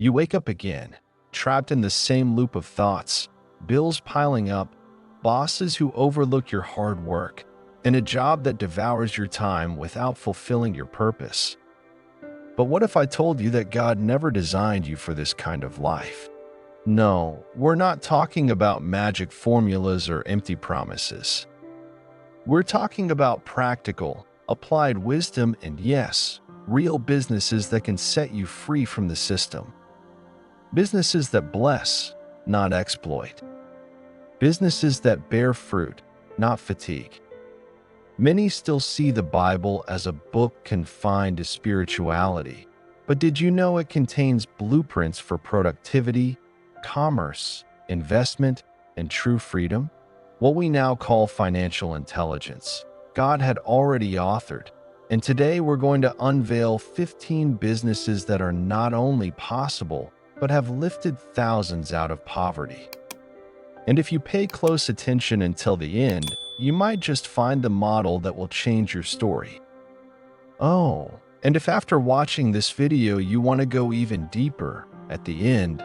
You wake up again, trapped in the same loop of thoughts, bills piling up, bosses who overlook your hard work, and a job that devours your time without fulfilling your purpose. But what if I told you that God never designed you for this kind of life? No, we're not talking about magic formulas or empty promises. We're talking about practical, applied wisdom and, yes, real businesses that can set you free from the system. Businesses that bless, not exploit. Businesses that bear fruit, not fatigue. Many still see the Bible as a book confined to spirituality, but did you know it contains blueprints for productivity, commerce, investment, and true freedom? What we now call financial intelligence, God had already authored, and today we're going to unveil 15 businesses that are not only possible, but have lifted thousands out of poverty. And if you pay close attention until the end, you might just find the model that will change your story. Oh, and if after watching this video you want to go even deeper, at the end,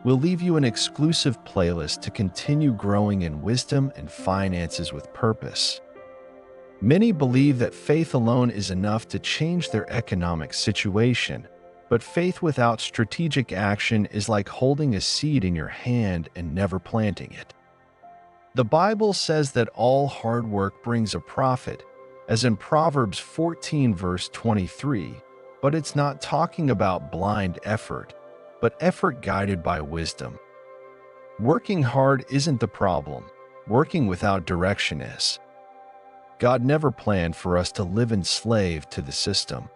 we'll leave you an exclusive playlist to continue growing in wisdom and finances with purpose. Many believe that faith alone is enough to change their economic situation, but faith without strategic action is like holding a seed in your hand and never planting it. The Bible says that all hard work brings a profit, as in Proverbs 14 verse 23, but it's not talking about blind effort, but effort guided by wisdom. Working hard isn't the problem. Working without direction is. God never planned for us to live enslaved to the system.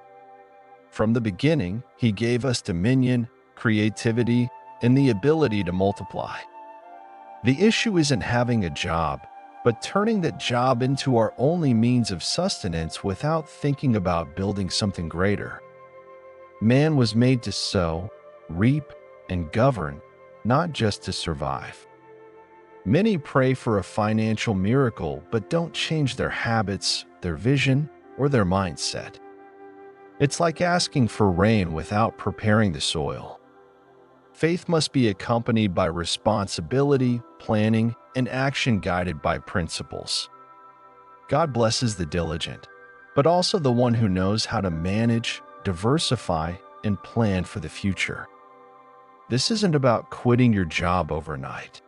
From the beginning, He gave us dominion, creativity, and the ability to multiply. The issue isn't having a job, but turning that job into our only means of sustenance without thinking about building something greater. Man was made to sow, reap, and govern, not just to survive. Many pray for a financial miracle but don't change their habits, their vision, or their mindset. It's like asking for rain without preparing the soil. Faith must be accompanied by responsibility, planning, and action guided by principles. God blesses the diligent, but also the one who knows how to manage, diversify, and plan for the future. This isn't about quitting your job overnight.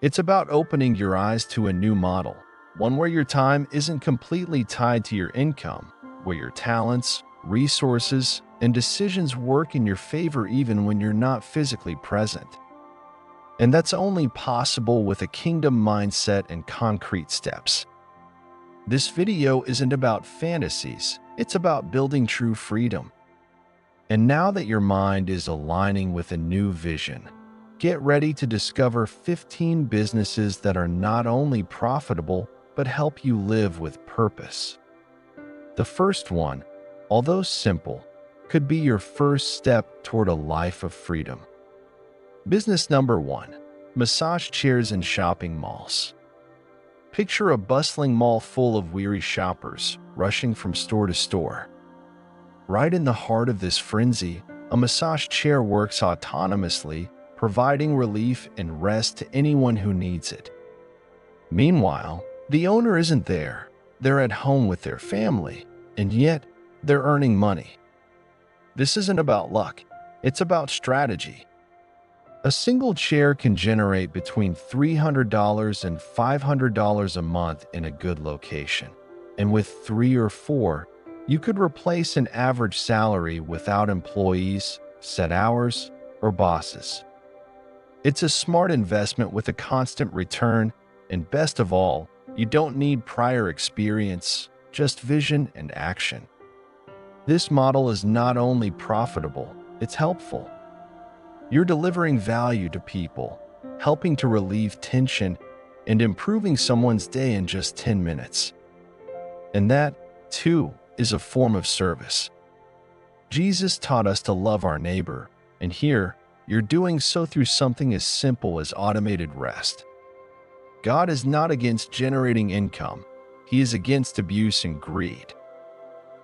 It's about opening your eyes to a new model, one where your time isn't completely tied to your income, where your talents, resources, and decisions work in your favor even when you're not physically present. And that's only possible with a kingdom mindset and concrete steps. This video isn't about fantasies, it's about building true freedom. And now that your mind is aligning with a new vision, get ready to discover 15 businesses that are not only profitable, but help you live with purpose. The first one, although simple, could be your first step toward a life of freedom. Business number 1, massage chairs in shopping malls. Picture a bustling mall full of weary shoppers rushing from store to store. Right in the heart of this frenzy, a massage chair works autonomously, providing relief and rest to anyone who needs it. Meanwhile, the owner isn't there. They're at home with their family, and yet they're earning money. This isn't about luck, it's about strategy. A single chair can generate between $300 and $500 a month in a good location, and with 3 or 4, you could replace an average salary without employees, set hours, or bosses. It's a smart investment with a constant return, and best of all, you don't need prior experience, just vision and action. This model is not only profitable, it's helpful. You're delivering value to people, helping to relieve tension, and improving someone's day in just 10 minutes. And that, too, is a form of service. Jesus taught us to love our neighbor, and here, you're doing so through something as simple as automated rest. God is not against generating income. He is against abuse and greed.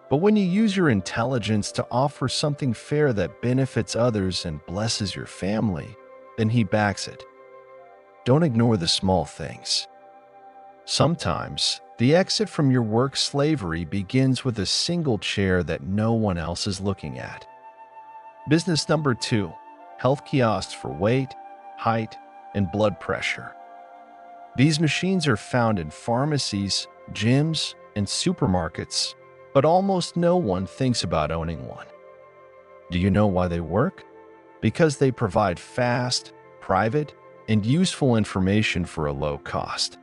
But when you use your intelligence to offer something fair that benefits others and blesses your family, then he backs it. Don't ignore the small things. Sometimes, the exit from your work slavery begins with a single chair that no one else is looking at. Business number 2, health kiosks for weight, height, and blood pressure. These machines are found in pharmacies, gyms, and supermarkets, but almost no one thinks about owning one. Do you know why they work? Because they provide fast, private, and useful information for a low cost.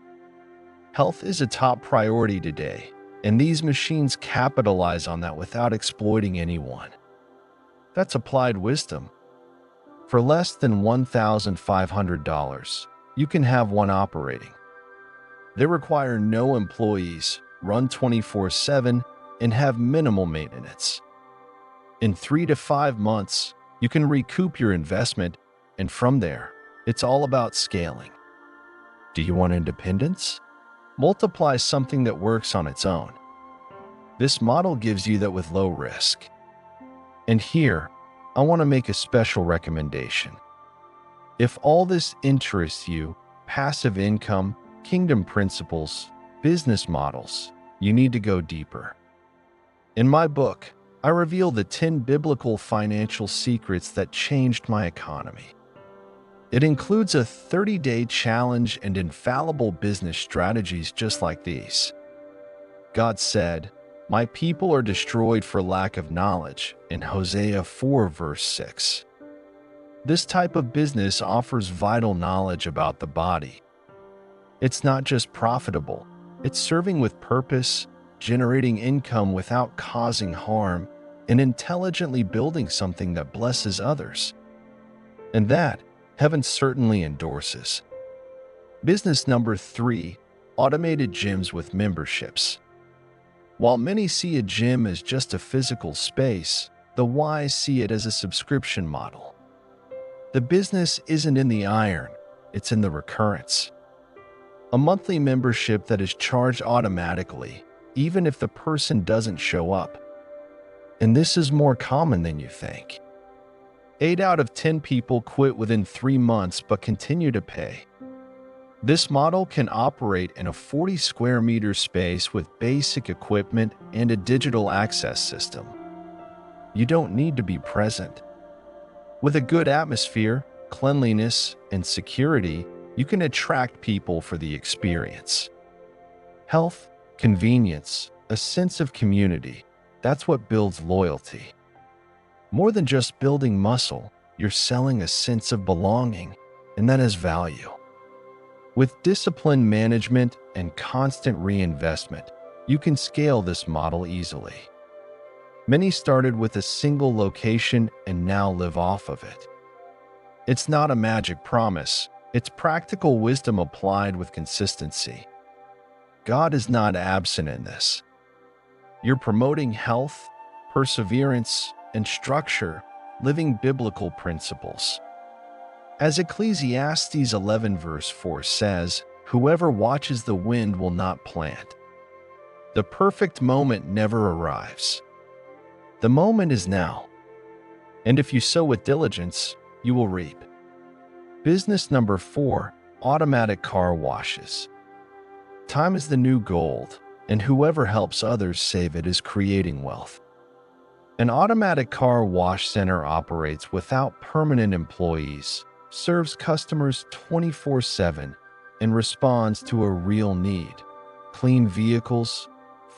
Health is a top priority today, and these machines capitalize on that without exploiting anyone. That's applied wisdom. For less than $1,500, you can have one operating. They require no employees, run 24/7, and have minimal maintenance. In 3 to 5 months, you can recoup your investment, and from there, it's all about scaling. Do you want independence? Multiply something that works on its own. This model gives you that with low risk. And here, I want to make a special recommendation. If all this interests you, passive income, kingdom principles, business models, you need to go deeper. In my book, I reveal the 10 biblical financial secrets that changed my economy. It includes a 30-day challenge and infallible business strategies just like these. God said, "My people are destroyed for lack of knowledge," in Hosea 4 verse 6. This type of business offers vital knowledge about the body. It's not just profitable, it's serving with purpose, generating income without causing harm, and intelligently building something that blesses others. And that, heaven certainly endorses. Business number 3, automated gyms with memberships. While many see a gym as just a physical space, the wise see it as a subscription model. The business isn't in the iron, it's in the recurrence. A monthly membership that is charged automatically, even if the person doesn't show up. And this is more common than you think. 8 out of 10 people quit within 3 months but continue to pay. This model can operate in a 40 square meter space with basic equipment and a digital access system. You don't need to be present. With a good atmosphere, cleanliness, and security, you can attract people for the experience. Health, convenience, a sense of community, that's what builds loyalty. More than just building muscle, you're selling a sense of belonging, and that has value. With disciplined management and constant reinvestment, you can scale this model easily. Many started with a single location and now live off of it. It's not a magic promise, it's practical wisdom applied with consistency. God is not absent in this. You're promoting health, perseverance, and structure, living biblical principles. As Ecclesiastes 11 verse 4 says, "Whoever watches the wind will not plant." The perfect moment never arrives. The moment is now. And if you sow with diligence, you will reap. Business number 4, automatic car washes. Time is the new gold, and whoever helps others save it is creating wealth. An automatic car wash center operates without permanent employees, serves customers 24/7, and responds to a real need: clean vehicles,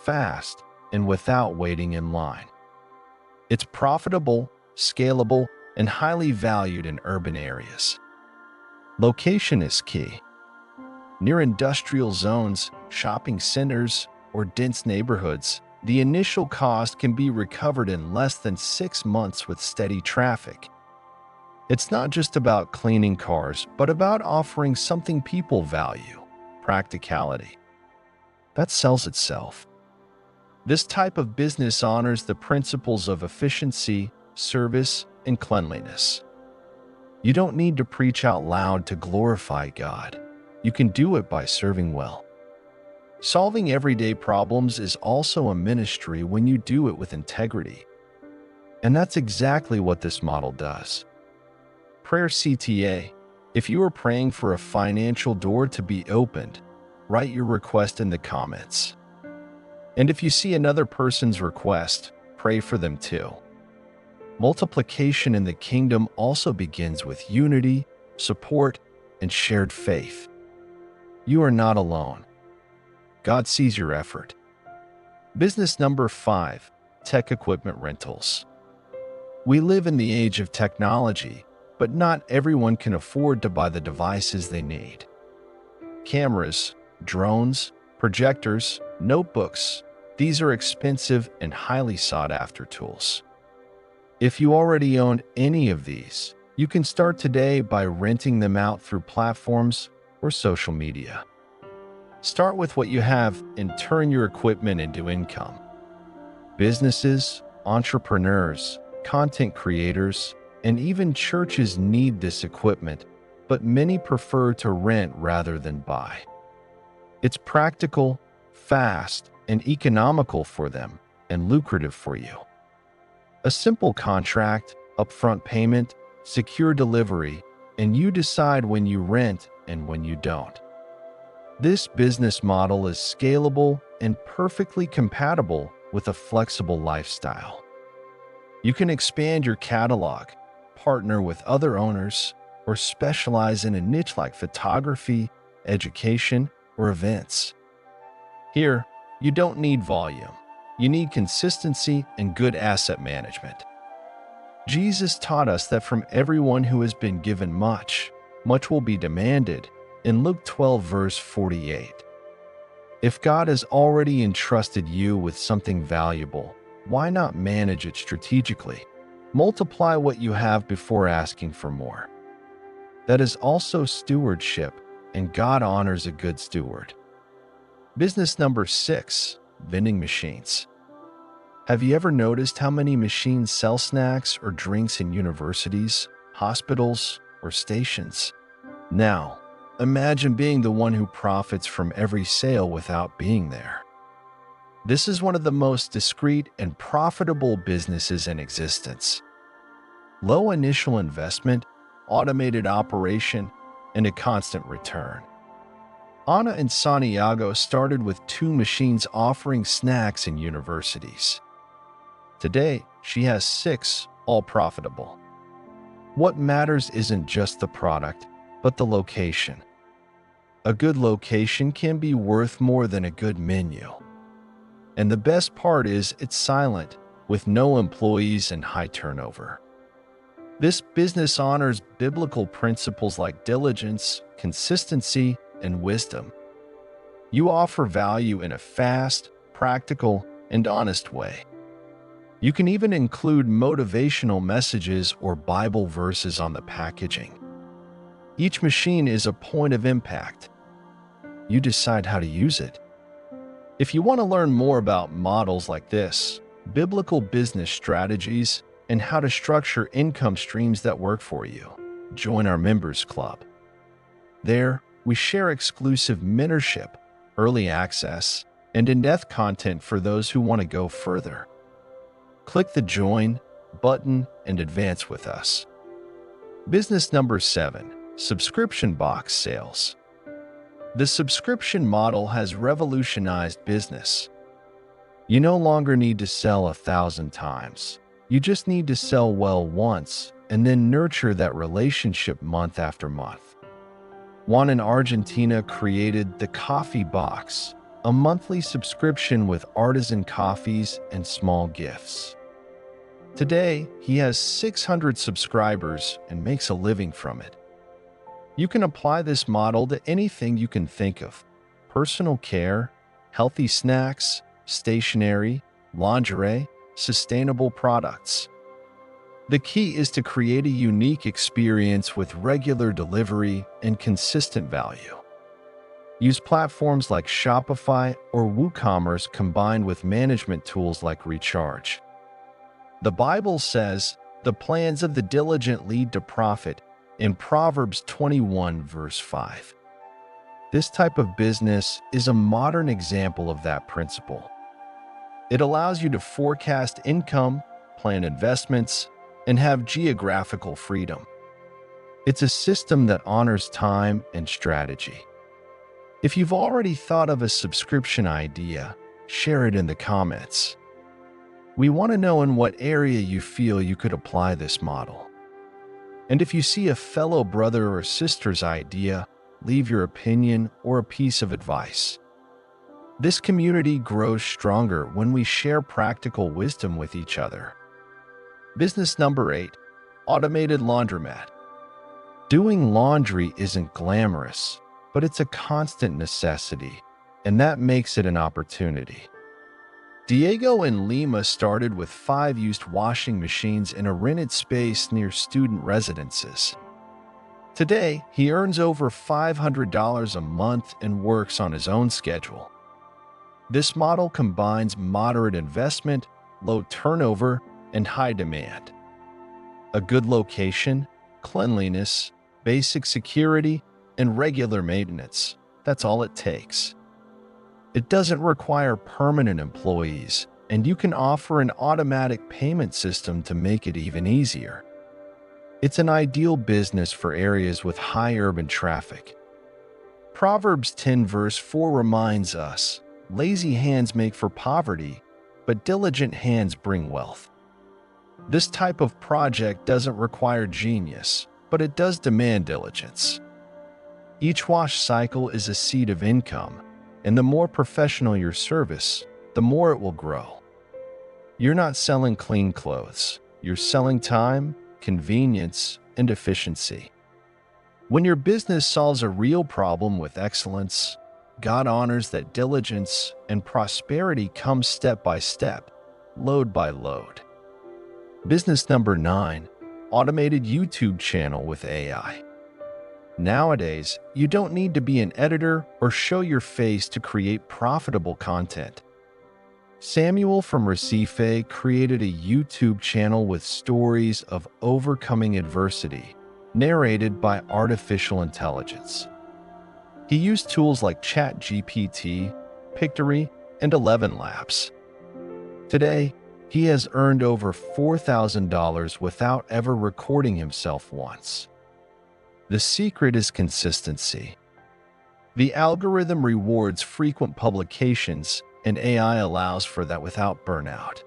fast, and without waiting in line. It's profitable, scalable, and highly valued in urban areas. Location is key. Near industrial zones, shopping centers, or dense neighborhoods, the initial cost can be recovered in less than 6 months with steady traffic. It's not just about cleaning cars, but about offering something people value: practicality. That sells itself. This type of business honors the principles of efficiency, service, and cleanliness. You don't need to preach out loud to glorify God. You can do it by serving well. Solving everyday problems is also a ministry when you do it with integrity. And that's exactly what this model does. Prayer CTA. If you are praying for a financial door to be opened, write your request in the comments. And if you see another person's request, pray for them too. Multiplication in the kingdom also begins with unity, support, and shared faith. You are not alone. God sees your effort. Business number 5, tech equipment rentals. We live in the age of technology, but not everyone can afford to buy the devices they need. Cameras, drones, projectors, notebooks, these are expensive and highly sought-after tools. If you already own any of these, you can start today by renting them out through platforms or social media. Start with what you have and turn your equipment into income. Businesses, entrepreneurs, content creators, and even churches need this equipment, but many prefer to rent rather than buy. It's practical, fast, and economical for them, and lucrative for you. A simple contract, upfront payment, secure delivery, and you decide when you rent and when you don't. This business model is scalable and perfectly compatible with a flexible lifestyle. You can expand your catalog, partner with other owners, or specialize in a niche like photography, education, or events. Here, you don't need volume. You need consistency and good asset management. Jesus taught us that from everyone who has been given much, much will be demanded in Luke 12, verse 48. If God has already entrusted you with something valuable, why not manage it strategically? Multiply what you have before asking for more. That is also stewardship, and God honors a good steward. Business number 6, vending machines. Have you ever noticed how many machines sell snacks or drinks in universities, hospitals, or stations? Now, imagine being the one who profits from every sale without being there. This is one of the most discreet and profitable businesses in existence. Low initial investment, automated operation, and a constant return. Ana in Santiago started with 2 machines offering snacks in universities. Today, she has 6, all profitable. What matters isn't just the product, but the location. A good location can be worth more than a good menu. And the best part is it's silent, with no employees and high turnover. This business honors biblical principles like diligence, consistency, and wisdom. You offer value in a fast, practical, and honest way. You can even include motivational messages or Bible verses on the packaging. Each machine is a point of impact. You decide how to use it. If you want to learn more about models like this, biblical business strategies, and how to structure income streams that work for you, join our members club. There, we share exclusive mentorship, early access, and in-depth content for those who want to go further. Click the Join button and advance with us. Business number 7, subscription box sales. The subscription model has revolutionized business. You no longer need to sell 1,000 times. You just need to sell well once and then nurture that relationship month after month. Juan in Argentina created the Coffee Box, a monthly subscription with artisan coffees and small gifts. Today, he has 600 subscribers and makes a living from it. You can apply this model to anything you can think of: personal care, healthy snacks, stationery, lingerie, sustainable products. The key is to create a unique experience with regular delivery and consistent value. Use platforms like Shopify or WooCommerce combined with management tools like Recharge. The Bible says, "The plans of the diligent lead to profit," in Proverbs 21, verse 5. This type of business is a modern example of that principle. It allows you to forecast income, plan investments, and have geographical freedom. It's a system that honors time and strategy. If you've already thought of a subscription idea, share it in the comments. We want to know in what area you feel you could apply this model. And if you see a fellow brother or sister's idea, leave your opinion or a piece of advice. This community grows stronger when we share practical wisdom with each other. Business number 8, automated laundromat. Doing laundry isn't glamorous, but it's a constant necessity, and that makes it an opportunity. Diego in Lima started with 5 used washing machines in a rented space near student residences. Today, he earns over $500 a month and works on his own schedule. This model combines moderate investment, low turnover, and high demand. A good location, cleanliness, basic security, and regular maintenance. That's all it takes. It doesn't require permanent employees, and you can offer an automatic payment system to make it even easier. It's an ideal business for areas with high urban traffic. Proverbs 10 verse 4 reminds us, "Lazy hands make for poverty, but diligent hands bring wealth." This type of project doesn't require genius, but it does demand diligence. Each wash cycle is a seed of income, and the more professional your service, the more it will grow. You're not selling clean clothes. You're selling time, convenience, and efficiency. When your business solves a real problem with excellence, God honors that diligence and prosperity come step by step, load by load. Business number 9, automated YouTube channel with AI. Nowadays, you don't need to be an editor or show your face to create profitable content. Samuel from Recife created a YouTube channel with stories of overcoming adversity, narrated by artificial intelligence. He used tools like ChatGPT, Pictory, and 11 Labs. Today, he has earned over $4,000 without ever recording himself once. The secret is consistency. The algorithm rewards frequent publications, and AI allows for that without burnout.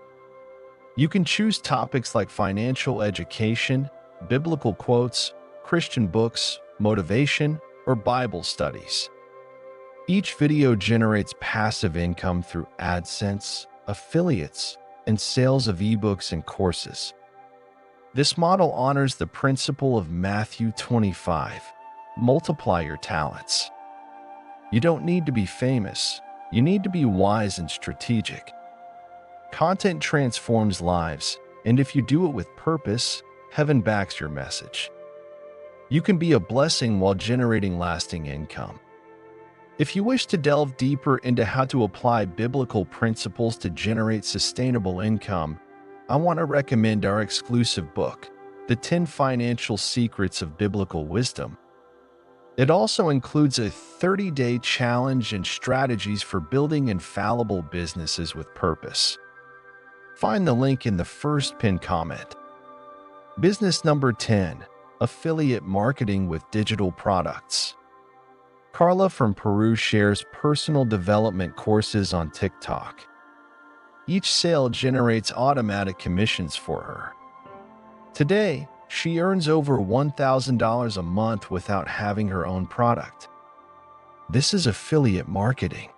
You can choose topics like financial education, biblical quotes, Christian books, motivation, or Bible studies. Each video generates passive income through AdSense, affiliates, and sales of ebooks and courses. This model honors the principle of Matthew 25, multiply your talents. You don't need to be famous, you need to be wise and strategic. Content transforms lives, and if you do it with purpose, heaven backs your message. You can be a blessing while generating lasting income. If you wish to delve deeper into how to apply biblical principles to generate sustainable income, I want to recommend our exclusive book, The 10 Financial Secrets of Biblical Wisdom. It also includes a 30-day challenge and strategies for building infallible businesses with purpose. Find the link in the first pinned comment. Business number 10, affiliate marketing with digital products. Carla from Peru shares personal development courses on TikTok. Each sale generates automatic commissions for her. Today, she earns over $1,000 a month without having her own product. This is affiliate marketing.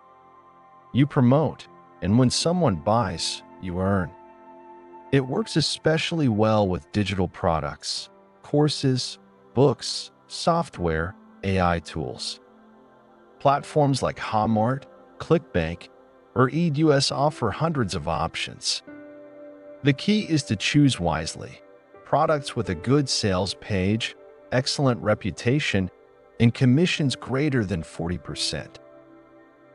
You promote, and when someone buys, you earn. It works especially well with digital products, courses, books, software, AI tools. Platforms like Hotmart, ClickBank, or EDUS offer hundreds of options. The key is to choose wisely. Products with a good sales page, excellent reputation, and commissions greater than 40%.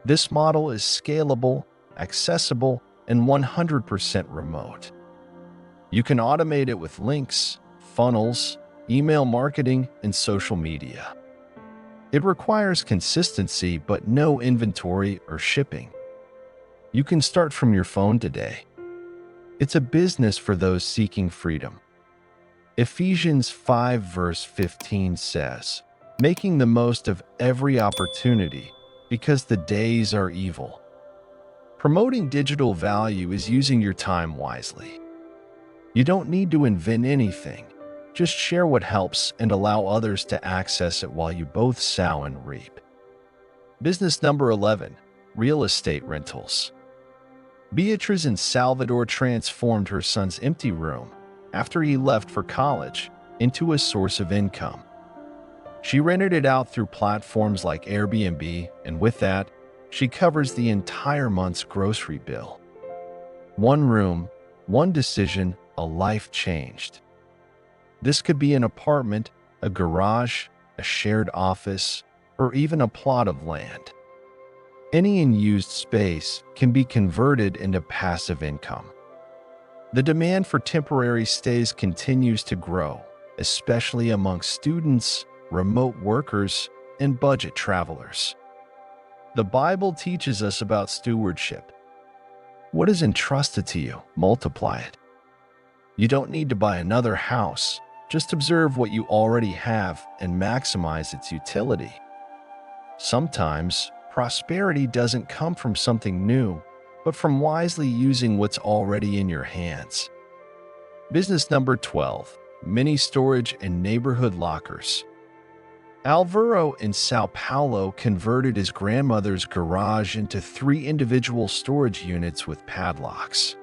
This model is scalable, accessible, and 100% remote. You can automate it with links, funnels, email marketing, and social media. It requires consistency but no inventory or shipping. You can start from your phone today. It's a business for those seeking freedom. Ephesians 5 verse 15 says, "Making the most of every opportunity because the days are evil." Promoting digital value is using your time wisely. You don't need to invent anything. Just share what helps and allow others to access it while you both sow and reap. Business number 11, real estate rentals. Beatriz in Salvador transformed her son's empty room after he left for college into a source of income. She rented it out through platforms like Airbnb, and with that, she covers the entire month's grocery bill. One room, one decision, a life changed. This could be an apartment, a garage, a shared office, or even a plot of land. Any unused space can be converted into passive income. The demand for temporary stays continues to grow, especially among students, remote workers, and budget travelers. The Bible teaches us about stewardship. What is entrusted to you, multiply it. You don't need to buy another house. Just observe what you already have and maximize its utility. Sometimes, prosperity doesn't come from something new, but from wisely using what's already in your hands. Business number 12, mini storage and neighborhood lockers. Alvaro in Sao Paulo converted his grandmother's garage into 3 individual storage units with padlocks.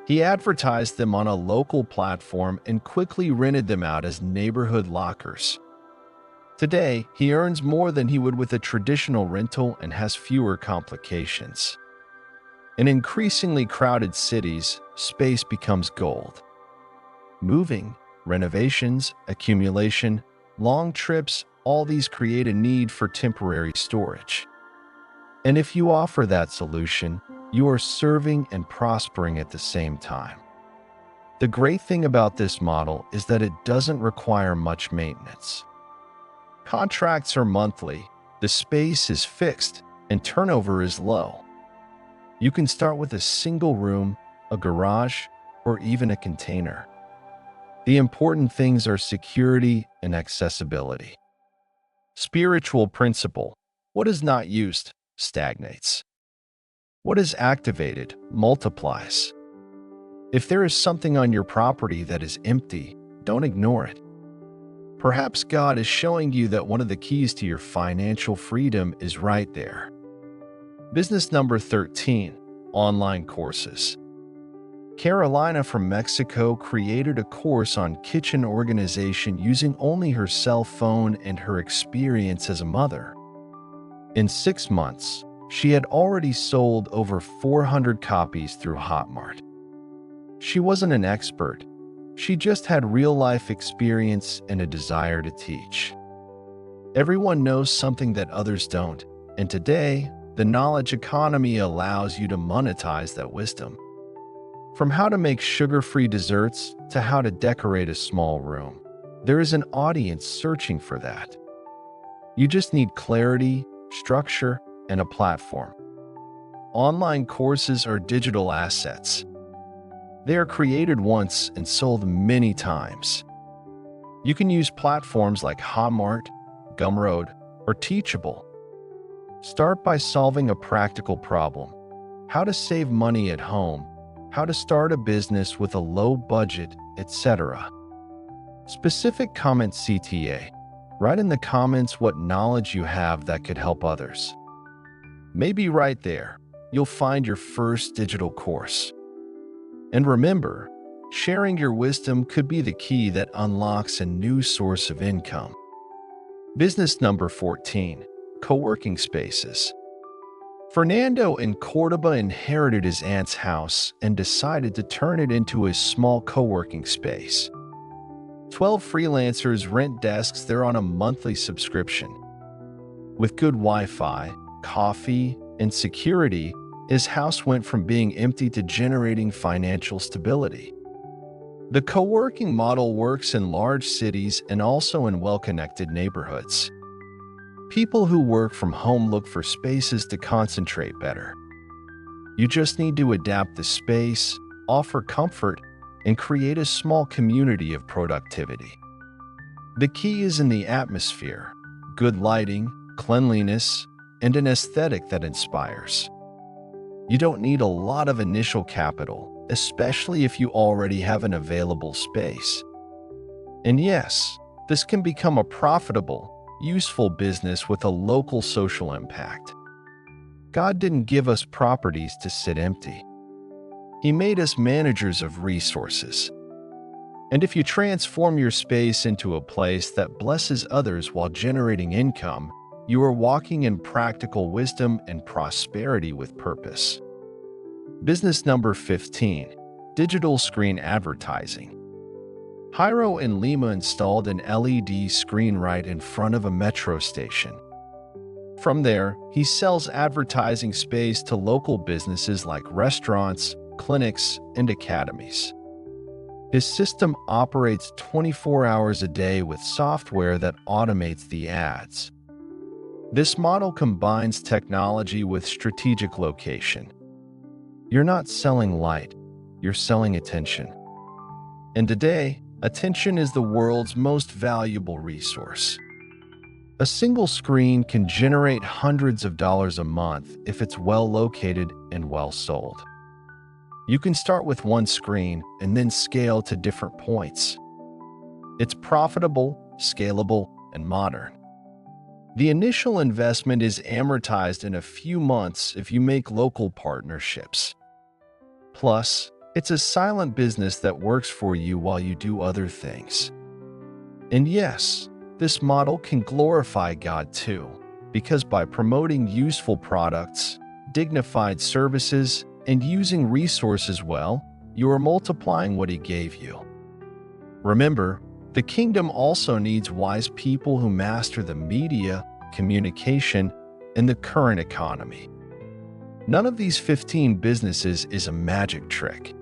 He advertised them on a local platform and quickly rented them out as neighborhood lockers. Today, he earns more than he would with a traditional rental and has fewer complications. In increasingly crowded cities, space becomes gold. Moving, renovations, accumulation, long trips, all these create a need for temporary storage. And if you offer that solution, you are serving and prospering at the same time. The great thing about this model is that it doesn't require much maintenance. Contracts are monthly, the space is fixed, and turnover is low. You can start with a single room, a garage, or even a container. The important things are security and accessibility. Spiritual principle: what is not used stagnates. What is activated multiplies. If there is something on your property that is empty, don't ignore it. Perhaps God is showing you that one of the keys to your financial freedom is right there. Business number 13, online courses. Carolina from Mexico created a course on kitchen organization using only her cell phone and her experience as a mother. In 6 months, she had already sold over 400 copies through Hotmart. She wasn't an expert. She just had real-life experience and a desire to teach. Everyone knows something that others don't, and today, the knowledge economy allows you to monetize that wisdom. From how to make sugar-free desserts to how to decorate a small room, there is an audience searching for that. You just need clarity, structure, and a platform. Online courses are digital assets. They are created once and sold many times. You can use platforms like Hotmart, Gumroad, or Teachable. Start by solving a practical problem: how to save money at home, how to start a business with a low budget, etc. Specific comment CTA. Write in the comments what knowledge you have that could help others. Maybe right there, you'll find your first digital course. And remember, sharing your wisdom could be the key that unlocks a new source of income. Business number 14, co-working spaces. Fernando in Cordoba inherited his aunt's house and decided to turn it into a small co-working space. 12 freelancers rent desks there on a monthly subscription. With good Wi-Fi, coffee, and security, his house went from being empty to generating financial stability. The co-working model works in large cities and also in well-connected neighborhoods. People who work from home look for spaces to concentrate better. You just need to adapt the space, offer comfort, and create a small community of productivity. The key is in the atmosphere, good lighting, cleanliness, and an aesthetic that inspires. You don't need a lot of initial capital, especially if you already have an available space. And yes, this can become a profitable, useful business with a local social impact. God didn't give us properties to sit empty. He made us managers of resources. And if you transform your space into a place that blesses others while generating income, you are walking in practical wisdom and prosperity with purpose. Business number 15, digital screen advertising. Jairo in Lima installed an LED screen right in front of a metro station. From there, he sells advertising space to local businesses like restaurants, clinics, and academies. His system operates 24 hours a day with software that automates the ads. This model combines technology with strategic location. You're not selling light, you're selling attention. And today, attention is the world's most valuable resource. A single screen can generate hundreds of dollars a month if it's well located and well sold. You can start with one screen and then scale to different points. It's profitable, scalable, and modern. The initial investment is amortized in a few months if you make local partnerships. Plus, it's a silent business that works for you while you do other things. And yes, this model can glorify God too, because by promoting useful products, dignified services, and using resources well, you are multiplying what He gave you. Remember, the kingdom also needs wise people who master the media, communication, and the current economy. None of these 15 businesses is a magic trick.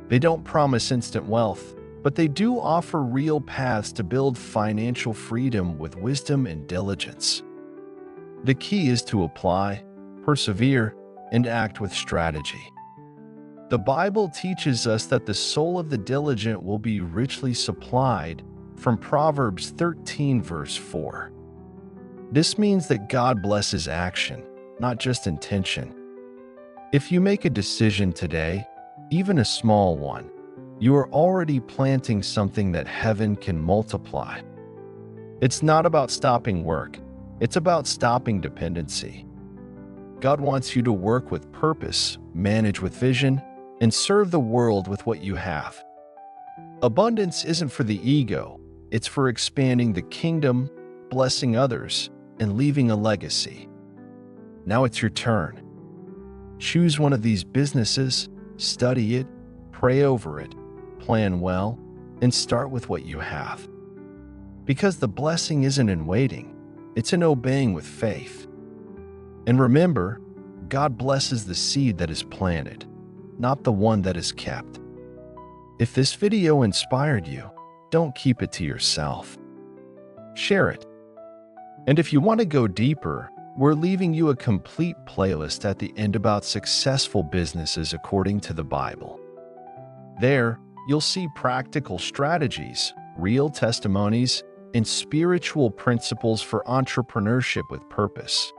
They don't promise instant wealth, but they do offer real paths to build financial freedom with wisdom and diligence. The key is to apply, persevere, and act with strategy. The Bible teaches us that the soul of the diligent will be richly supplied, from Proverbs 13 verse 4. This means that God blesses action, not just intention. If you make a decision today, even a small one, you are already planting something that heaven can multiply. It's not about stopping work, it's about stopping dependency. God wants you to work with purpose, manage with vision, and serve the world with what you have. Abundance isn't for the ego, it's for expanding the kingdom, blessing others, and leaving a legacy. Now it's your turn. Choose one of these businesses, study it, pray over it, plan well, and start with what you have. Because the blessing isn't in waiting, it's in obeying with faith. And remember, God blesses the seed that is planted, not the one that is kept. If this video inspired you, don't keep it to yourself. Share it. And if you want to go deeper, we're leaving you a complete playlist at the end about successful businesses according to the Bible. There, you'll see practical strategies, real testimonies, and spiritual principles for entrepreneurship with purpose.